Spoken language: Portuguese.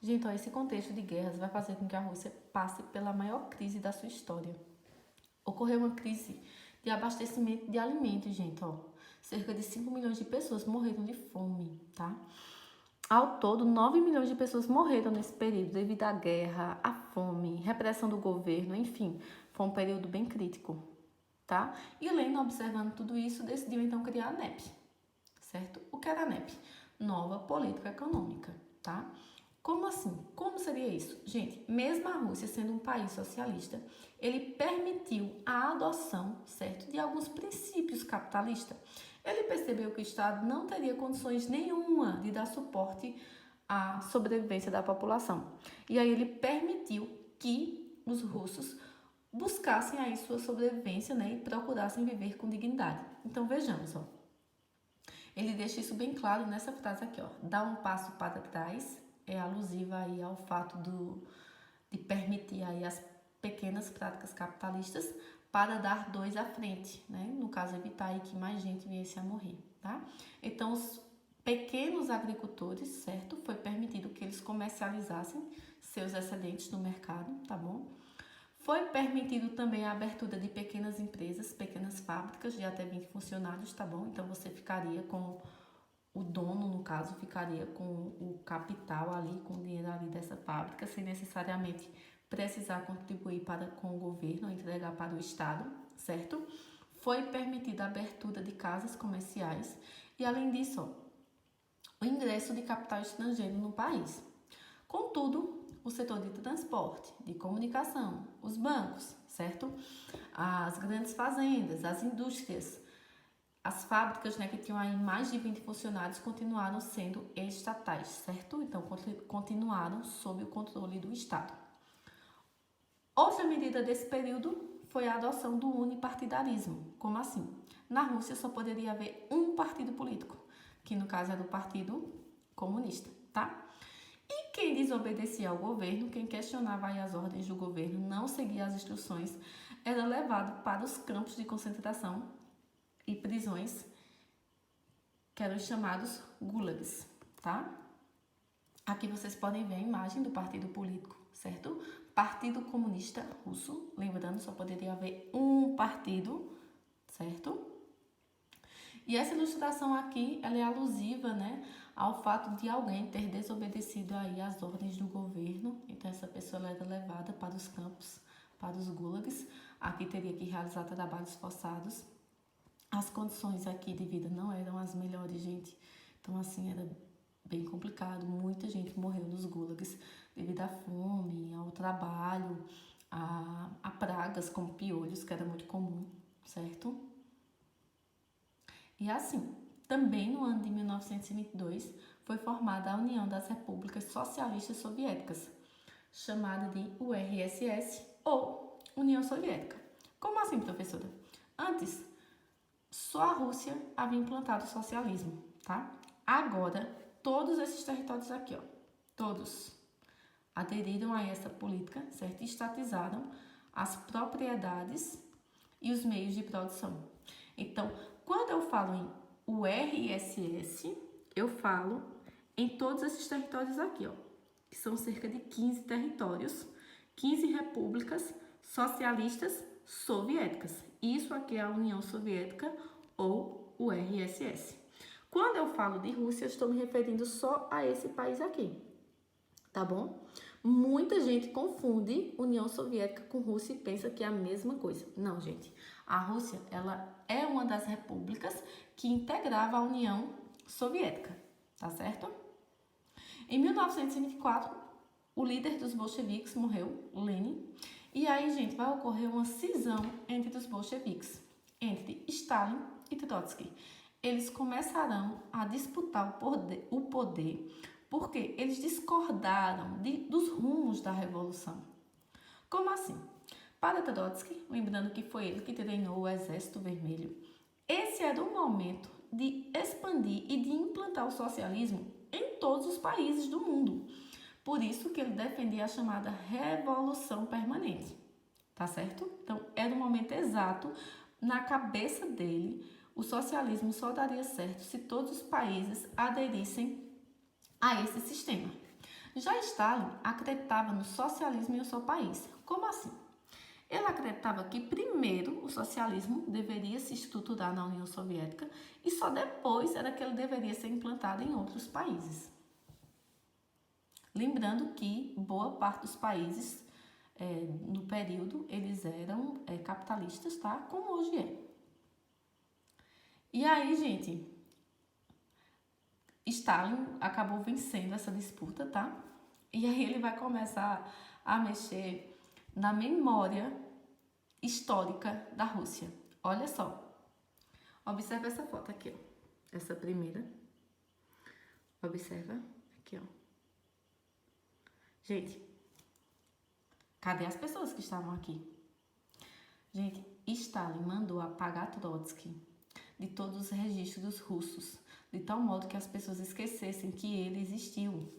Gente, ó, esse contexto de guerras vai fazer com que a Rússia passe pela maior crise da sua história. Ocorreu uma crise de abastecimento de alimentos, gente, ó. Cerca de 5 milhões de pessoas morreram de fome, tá? Ao todo, 9 milhões de pessoas morreram nesse período devido à guerra, à fome, repressão do governo, enfim, foi um período bem crítico, tá? E Lenin, observando tudo isso, decidiu então criar a NEP, certo? O que era a NEP? Nova Política Econômica, tá? Como assim? Como seria isso? Gente, mesmo a Rússia sendo um país socialista, ele permitiu a adoção, certo, de alguns princípios capitalistas. Ele percebeu que o Estado não teria condições nenhuma de dar suporte à sobrevivência da população. E aí ele permitiu que os russos buscassem aí sua sobrevivência, né, e procurassem viver com dignidade. Então vejamos, ó. Ele deixa isso bem claro nessa frase aqui, ó. Dá um passo para trás, é alusiva aí ao fato de permitir aí as pequenas práticas capitalistas para dar dois à frente, né? No caso, evitar aí que mais gente viesse a morrer, tá? Então, os pequenos agricultores, certo? Foi permitido que eles comercializassem seus excedentes no mercado, tá bom? Foi permitido também a abertura de pequenas empresas, pequenas fábricas de até 20 funcionários, tá bom? Então, você ficaria com o dono, no caso, ficaria com o capital ali, com o dinheiro ali dessa fábrica, sem necessariamente precisar contribuir com o governo, ou entregar para o Estado, certo? Foi permitida a abertura de casas comerciais e, além disso, ó, o ingresso de capital estrangeiro no país. Contudo, o setor de transporte, de comunicação, os bancos, certo? As grandes fazendas, as indústrias, as fábricas, né, que tinham aí mais de 20 funcionários continuaram sendo estatais, certo? Então, continuaram sob o controle do Estado. Outra medida desse período foi a adoção do unipartidarismo. Como assim? Na Rússia só poderia haver um partido político, que no caso era o Partido Comunista, tá? E quem desobedecia ao governo, quem questionava aí as ordens do governo, não seguia as instruções, era levado para os campos de concentração e prisões, que eram os chamados gulags, tá? Aqui vocês podem ver a imagem do partido político, certo? Partido Comunista Russo, lembrando, só poderia haver um partido, certo? E essa ilustração aqui, ela é alusiva, né, ao fato de alguém ter desobedecido aí as ordens do governo. Então, essa pessoa ela era levada para os campos, para os gulags. Aqui teria que realizar trabalhos forçados. As condições aqui de vida não eram as melhores, gente. Então, assim, era bem complicado. Muita gente morreu nos gulags devido à fome, ao trabalho, a pragas como piolhos, que era muito comum, certo? E assim, também no ano de 1922, foi formada a União das Repúblicas Socialistas Soviéticas, chamada de URSS ou União Soviética. Como assim, professora? Antes, só a Rússia havia implantado o socialismo, tá? Agora, todos esses territórios aqui, ó, todos aderiram a essa política, certo? Estatizaram as propriedades e os meios de produção. Então, quando eu falo em URSS, eu falo em todos esses territórios aqui, ó, que são cerca de 15 territórios, 15 repúblicas socialistas soviéticas. Isso aqui é a União Soviética ou URSS. Quando eu falo de Rússia, eu estou me referindo só a esse país aqui, tá bom? Muita gente confunde União Soviética com Rússia e pensa que é a mesma coisa. Não, gente. A Rússia, ela é uma das repúblicas que integrava a União Soviética, tá certo? Em 1924, o líder dos bolcheviques morreu, Lenin, e aí, gente, vai ocorrer uma cisão entre os bolcheviques, entre Stalin e Trotsky. Eles começarão a disputar o poder porque eles discordaram dos rumos da revolução. Como assim? Para Trotsky, lembrando que foi ele que treinou o Exército Vermelho, esse era o momento de expandir e de implantar o socialismo em todos os países do mundo. Por isso que ele defendia a chamada Revolução Permanente, tá certo? Então, era o momento exato, na cabeça dele, o socialismo só daria certo se todos os países aderissem a esse sistema. Já Stalin acreditava no socialismo em o seu país. Como assim? Ele acreditava que primeiro o socialismo deveria se estruturar na União Soviética e só depois era que ele deveria ser implantado em outros países. Lembrando que boa parte dos países no período eles eram capitalistas, tá? Como hoje é. E aí, gente, Stalin acabou vencendo essa disputa, tá? E aí ele vai começar a mexer na memória histórica da Rússia. Olha só. Observa essa foto aqui, ó. Essa primeira. Observa aqui, ó. Gente, cadê as pessoas que estavam aqui? Gente, Stalin mandou apagar Trotsky de todos os registros russos, de tal modo que as pessoas esquecessem que ele existiu.